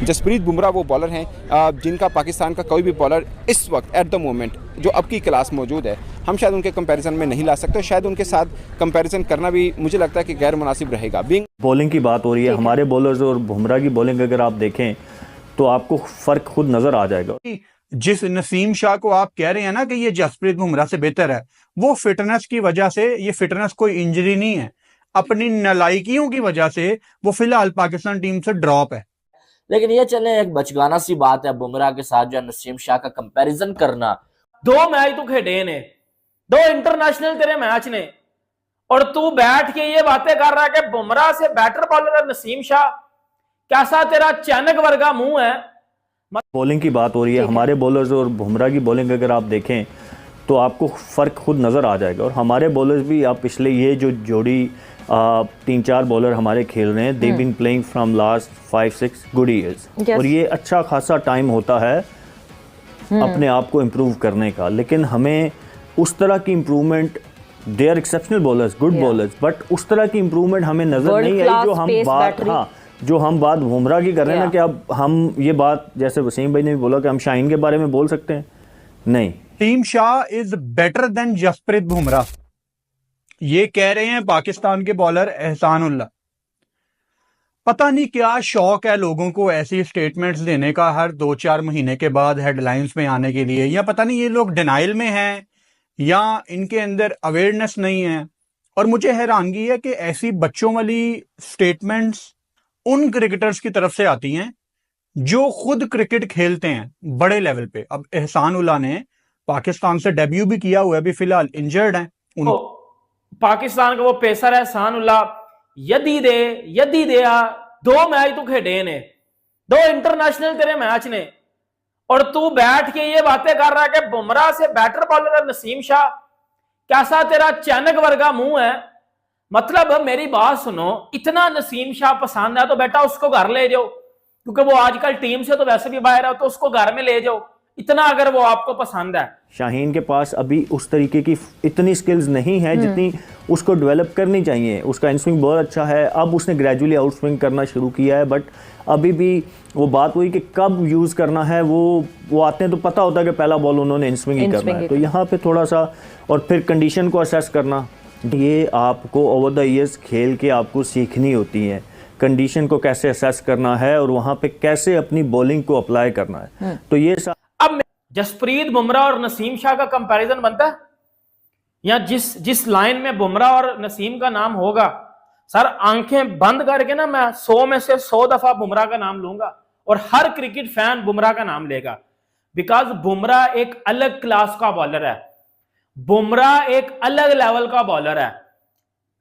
जसप्रीत बुमराह वो बॉलर हैं जिनका पाकिस्तान का कोई भी बॉलर इस वक्त एट द मोमेंट जो अब की क्लास मौजूद है, हम शायद उनके कंपैरिजन में नहीं ला सकते। शायद उनके साथ कंपैरिजन करना भी मुझे लगता है कि गैर मुनासिब रहेगा। बॉलिंग की बात हो रही है, हमारे बॉलर्स और बुमराह की बॉलिंग अगर आप देखें तो आपको फ़र्क खुद नज़र आ जाएगा। जिस नसीम शाह को आप कह रहे हैं ना कि ये जसप्रीत बुमराह से बेहतर है, वो फिटनेस की वजह से, ये फिटनेस कोई इंजरी नहीं है, अपनी नालायकियों की वजह से वो फिलहाल पाकिस्तान टीम से ड्रॉप है। लेकिन ये चले एक बचगाना सी बात है बुमराह के साथ जो नसीम शाह का कंपैरिजन करना। 2 मैच तू खेले ने, 2 इंटरनेशनल तेरे मैच ने, और तू बैठ के ये बातें कर रहा है कि बुमराह से बेटर बॉलर है नसीम शाह। कैसा तेरा चैनक वर्गा मुंह है। बॉलिंग की बात हो रही है, हमारे बॉलर्स और बुमराह की बॉलिंग अगर आप देखें तो आपको फ़र्क खुद नज़र आ जाएगा। और हमारे बॉलर्स भी, आप पिछले ये जो जोड़ी 3-4 बॉलर हमारे खेल रहे हैं, they been playing from last 5-6 good years, और ये अच्छा खासा टाइम होता है अपने आप को इम्प्रूव करने का। लेकिन हमें उस तरह की improvement, they are exceptional bowlers, good bowlers, but उस तरह की इम्प्रूवमेंट हमें नज़र नहीं आई जो हम बात बुमराह की कर रहे हैं ना, कि अब हम ये बात, जैसे वसीम भाई ने भी बोला कि हम शाहीन के बारे में बोल सकते हैं, नहीं। टीम Shah is better than Jasprit Bumrah, ये कह रहे हैं पाकिस्तान के बॉलर एहसानुल्लाह। पता नहीं क्या शौक है लोगों को ऐसी स्टेटमेंट्स देने का हर 2-4 महीने के बाद हेडलाइंस में आने के लिए, या पता नहीं ये लोग डिनाइल में हैं या इनके अंदर अवेयरनेस नहीं है। और मुझे हैरानगी है कि ऐसी बच्चों वाली स्टेटमेंट्स उन क्रिकेटर्स की तरफ से आती हैं जो खुद क्रिकेट खेलते हैं बड़े लेवल पे। अब एहसानुल्लाह ने पाकिस्तान से डेब्यू भी किया हुआ है, अभी फिलहाल इंजर्ड है। पाकिस्तान का वो पेसर है एहसानुल्लाह, यदि दे 2 मैच तू खेले ने, 2 इंटरनेशनल तेरे मैच ने, और तू बैठ के ये बातें कर रहा है कि बुमराह से बेटर बॉलर है नसीम शाह। कैसा तेरा चैनक वर्गा मुंह है। मतलब मेरी बात सुनो, इतना नसीम शाह पसंद है तो बेटा उसको घर ले जाओ, क्योंकि वो आजकल टीम से तो वैसे भी बाहर है, तो उसको घर में ले जाओ, इतना अगर वो आपको पसंद है। शाहीन के पास अभी उस तरीके की इतनी स्किल्स नहीं है जितनी उसको डेवलप करनी चाहिए। उसका इनस्विंग बहुत अच्छा है, अब उसने ग्रेजुअली आउट स्विंग करना शुरू किया है, बट अभी भी वो बात हुई कि कब यूज़ करना है, वो आते हैं तो पता होता है कि पहला बॉल उन्होंने इनस्विंग ही करना है। तो यहाँ पे थोड़ा सा, और फिर कंडीशन को असेस करना, ये आपको ओवर द ईयर्स खेल के आपको सीखनी होती है, कंडीशन को कैसे असेस करना है और वहाँ पे कैसे अपनी बॉलिंग को अप्लाई करना है। तो ये अब जसप्रीत बुमराह और नसीम शाह का कंपैरिजन बनता है, या जिस लाइन में बुमराह और नसीम का नाम होगा, सर आंखें बंद करके ना मैं 100 में से 100 दफा बुमराह का नाम लूंगा, और हर क्रिकेट फैन बुमराह का नाम लेगा, बिकॉज बुमराह एक अलग क्लास का बॉलर है, बुमराह एक अलग लेवल का बॉलर है।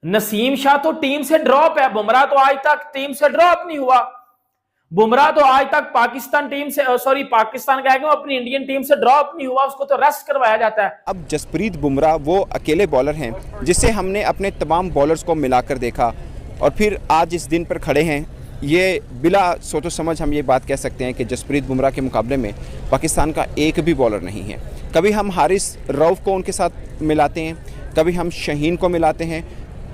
नसीम शाह तो टीम से ड्रॉप है, बुमराह तो आज तक टीम से ड्रॉप नहीं हुआ। बुमराह तो आज तक पाकिस्तान कह गए अपनी इंडियन टीम से ड्रॉप नहीं हुआ, उसको तो रेस्ट करवाया जाता है। अब जसप्रीत बुमराह वो अकेले बॉलर हैं जिसे हमने अपने तमाम बॉलर्स को मिलाकर देखा, और फिर आज इस दिन पर खड़े हैं। ये बिला सोचो समझ हम ये बात कह सकते हैं कि जसप्रीत बुमराह के मुकाबले में पाकिस्तान का एक भी बॉलर नहीं है। कभी हम हारिस रऊफ को उनके साथ मिलाते हैं, कभी हम शाहीन को मिलाते हैं,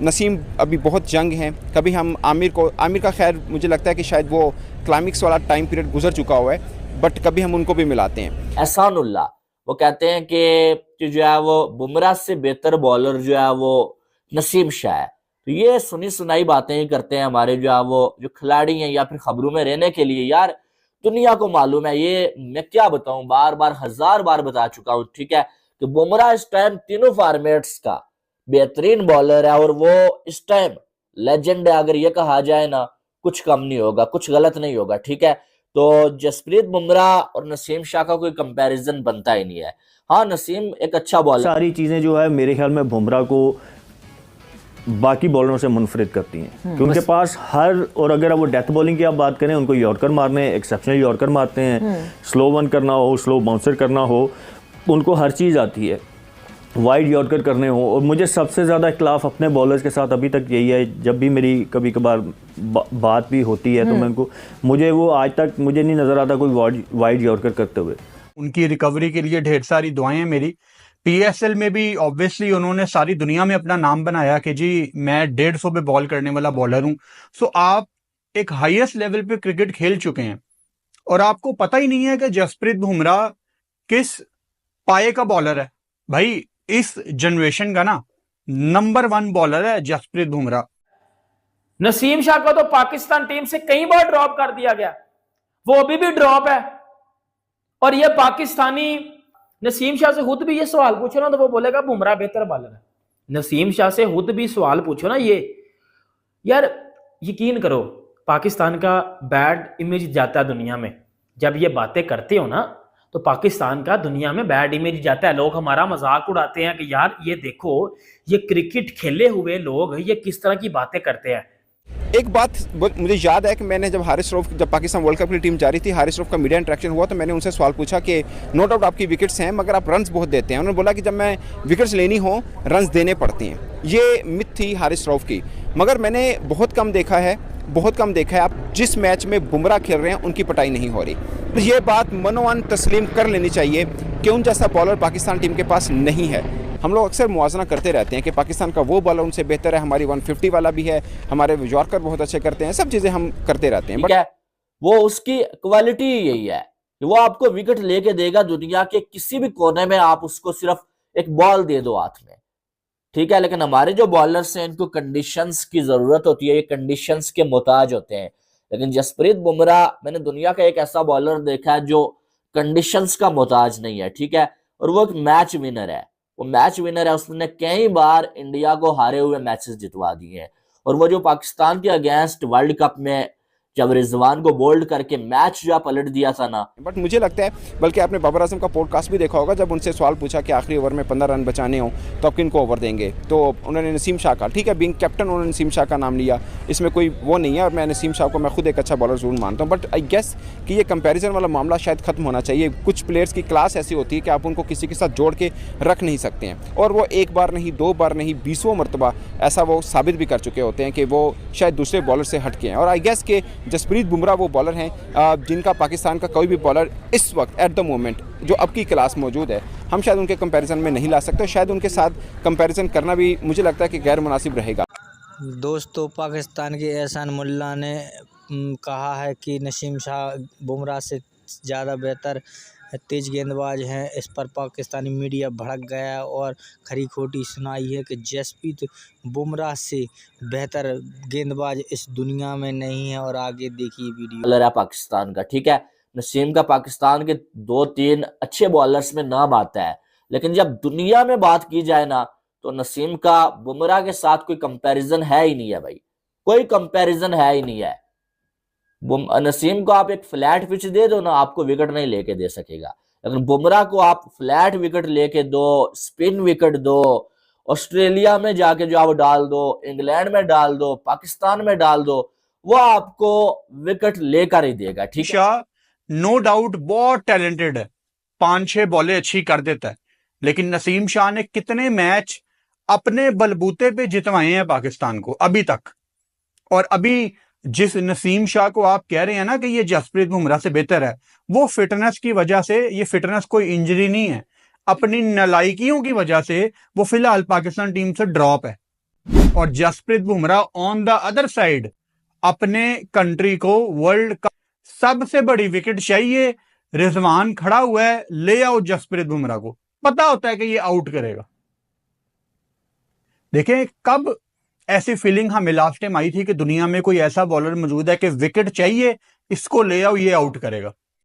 नसीम अभी बहुत जंग हैं, कभी हम आमिर का खैर मुझे लगता है कि शायद वो क्लाइमेक्स वाला टाइम पीरियड गुजर चुका हुआ है, बट कभी हम उनको भी मिलाते हैं। एहसानुल्लाह वो कहते हैं कि जो है वो बुमराह से बेहतर बॉलर जो है वो नसीम शाह है। तो ये सुनी सुनाई बातें ही करते हैं हमारे जो है वो जो खिलाड़ी हैं, या फिर खबरों में रहने के लिए। यार दुनिया को मालूम है, ये मैं क्या बताऊं, बार बार 1000 बार बता चुका हूं, ठीक है, कि बुमराह इस टाइम तीनों फॉर्मेट्स का बेहतरीन बॉलर है, और वो इस टाइम लेजेंड है। अगर ये कहा जाए ना, कुछ कम नहीं होगा, कुछ गलत नहीं होगा, ठीक है। तो जसप्रीत बुमराह और नसीम शाह का कोई कंपैरिजन बनता ही नहीं है। हाँ, नसीम एक अच्छा बॉलर, सारी चीज़ें जो है मेरे ख्याल में बुमराह को बाकी बॉलरों से मुनफरिद करती हैं, क्योंकि उनके पास और अगर वो डेथ बॉलिंग की आप बात करें, उनको यॉर्कर मारने, एक्सेप्शनल यॉर्कर मारते हैं, स्लो वन करना हो, स्लो बाउंसर करना हो, उनको हर चीज़ आती है, वाइड यॉर्कर करने हो। और मुझे सबसे ज़्यादा इख्लाफ अपने बॉलर्स के साथ अभी तक यही है, जब भी मेरी कभी कभार बात भी होती है तो मुझे वो आज तक मुझे नहीं नज़र आता कोई वाइड यॉर्कर करते हुए। उनकी रिकवरी के लिए ढेर सारी दुआएं हैं मेरी। पीएसएल में भी ऑब्वियसली उन्होंने सारी दुनिया में अपना नाम बनाया कि जी मैं 150 पे बॉल करने वाला बॉलर हूं। सो आप एक हाईएस्ट लेवल पे क्रिकेट खेल चुके हैं, और आपको पता ही नहीं है कि जसप्रीत बुमराह किस पाए का बॉलर है। भाई इस जनरेशन का ना नंबर 1 बॉलर है जसप्रीत बुमराह। नसीम शाह को तो पाकिस्तान टीम से कई बार ड्रॉप कर दिया गया, वो अभी भी ड्रॉप है। और ये पाकिस्तानी नसीम शाह से खुद भी ये सवाल पूछो ना तो वो बोलेगा बुमराह बेहतर बॉलर है। नसीम शाह से खुद भी सवाल पूछो ना, ये यार यकीन करो पाकिस्तान का बैड इमेज जाता है दुनिया में। जब ये बातें करते हो ना तो पाकिस्तान का दुनिया में बैड इमेज जाता है। लोग हमारा मजाक उड़ाते हैं कि यार ये देखो ये क्रिकेट खेले हुए लोग ये किस तरह की बातें करते हैं। एक बात मुझे याद है कि मैंने जब हारिस रऊफ, जब पाकिस्तान वर्ल्ड कप की टीम जा रही थी, हारिस रऊफ का मीडिया इंटरेक्शन हुआ तो मैंने उनसे सवाल पूछा कि नो डाउट आपकी विकेट्स हैं मगर आप रन्स बहुत देते हैं। उन्होंने बोला कि जब मैं विकेट्स लेनी हो रन्स देने पड़ते हैं। ये मिथ थी हारिस रऊफ की, मगर मैंने बहुत कम देखा है आप जिस मैच में बुमराह खेल रहे हैं उनकी पिटाई नहीं हो रही। तो ये बात मनोवन तस्लीम कर लेनी चाहिए कि उन जैसा बॉलर पाकिस्तान टीम के पास नहीं है। हम लोग अक्सर मुआवजा करते रहते हैं कि पाकिस्तान का वो बॉलर उनसे बेहतर है, हमारी 150 वाला भी है, हमारे यॉर्कर बहुत अच्छे करते हैं, सब चीज़ें हम करते रहते हैं। ठीक है, वो उसकी क्वालिटी यही है कि वो आपको विकेट लेके देगा दुनिया के किसी भी कोने में, आप उसको सिर्फ एक बॉल दे दो हाथ में, ठीक है। लेकिन हमारे जो बॉलर्स हैं इनको कंडीशंस की जरूरत होती है, ये कंडीशंस के मोहताज होते हैं। लेकिन जसप्रीत बुमराह, मैंने दुनिया का एक ऐसा बॉलर देखा है जो कंडीशंस का मोहताज नहीं है, ठीक है। और वो एक मैच विनर है, वो मैच विनर है। उसने कई बार इंडिया को हारे हुए मैचेस जितवा दिए हैं। और वो जो पाकिस्तान के अगेंस्ट वर्ल्ड कप में जब रिजवान को बोल्ड करके मैच जो पलट दिया था ना, बट मुझे लगता है, बल्कि आपने बाबर आजम का पॉडकास्ट भी देखा होगा, जब उनसे सवाल पूछा कि आखिरी ओवर में 15 रन बचाने हो तो आप किन को ओवर देंगे, तो उन्होंने नसीम शाह का, ठीक है, बीइंग कैप्टन उन्होंने नसीम शाह का नाम लिया, इसमें कोई वो नहीं है। और मैं नसीम शाह को मैं खुद एक अच्छा बॉलर जरूर मानता हूँ, बट आई गेस कि ये कंपैरिजन वाला मामला शायद खत्म होना चाहिए। कुछ प्लेयर्स की क्लास ऐसी होती है कि आप उनको किसी के साथ जोड़ के रख नहीं सकते हैं, और वो एक बार नहीं, 2 बार नहीं, 20वां मरतबा ऐसा वो साबित भी कर चुके होते हैं कि वो शायद दूसरे बॉलर से हटके हैं। और आई गेस कि जसप्रीत बुमराह वो बॉलर हैं जिनका पाकिस्तान का कोई भी बॉलर इस वक्त एट द मोमेंट जो अब की क्लास मौजूद है, हम शायद उनके कंपैरिजन में नहीं ला सकते। शायद उनके साथ कंपैरिजन करना भी मुझे लगता है कि गैर मुनासिब रहेगा। दोस्तों, पाकिस्तान के एहसान मुल्ला ने कहा है कि नसीम शाह बुमराह से ज़्यादा बेहतर तेज गेंदबाज हैं। इस पर पाकिस्तानी मीडिया भड़क गया और खरी खोटी सुनाई है कि जसप्रीत बुमराह से बेहतर गेंदबाज इस दुनिया में नहीं है। और आगे देखिए वीडियो। बॉलर है पाकिस्तान का, ठीक है। नसीम का पाकिस्तान के 2-3 अच्छे बॉलर्स में नाम आता है, लेकिन जब दुनिया में बात की जाए ना तो नसीम का बुमराह के साथ कोई कंपैरिजन है ही नहीं है भाई, कोई कंपैरिजन है ही नहीं है। नसीम को आप एक फ्लैट पिच दे दो ना, आपको विकेट नहीं लेके दे सकेगा। लेकिन बुमराह को आप फ्लैट विकेट लेके दो, स्पिन विकेट दो, ऑस्ट्रेलिया में जाके जो आप डाल दो, इंग्लैंड में डाल दो, पाकिस्तान में डाल दो, वो आपको विकेट लेकर ही देगा, ठीक है। शाह नो डाउट बहुत टैलेंटेड है, 5-6 बॉलें अच्छी कर देता है, लेकिन नसीम शाह ने कितने मैच अपने बलबूते पे जितवाए हैं पाकिस्तान को अभी तक। और अभी जिस नसीम शाह को आप कह रहे हैं ना कि ये जसप्रीत बुमराह से बेहतर है, वो फिटनेस की वजह से, ये फिटनेस कोई इंजरी नहीं है, अपनी नालायकियों की वजह से वो फिलहाल पाकिस्तान टीम से ड्रॉप है। और Jasprit Bumrah on the other side अपने कंट्री को वर्ल्ड कप सबसे बड़ी विकेट चाहिए, रिजवान खड़ा हुआ है, ले आओ जसप्रीत बुमराह को, पता होता है कि ये आउट करेगा। देखें कब ऐसी फीलिंग हमें लास्ट टाइम आई थी कि दुनिया में कोई ऐसा बॉलर मौजूद है कि विकेट चाहिए, इसको ले आओ, ये आउट करेगा।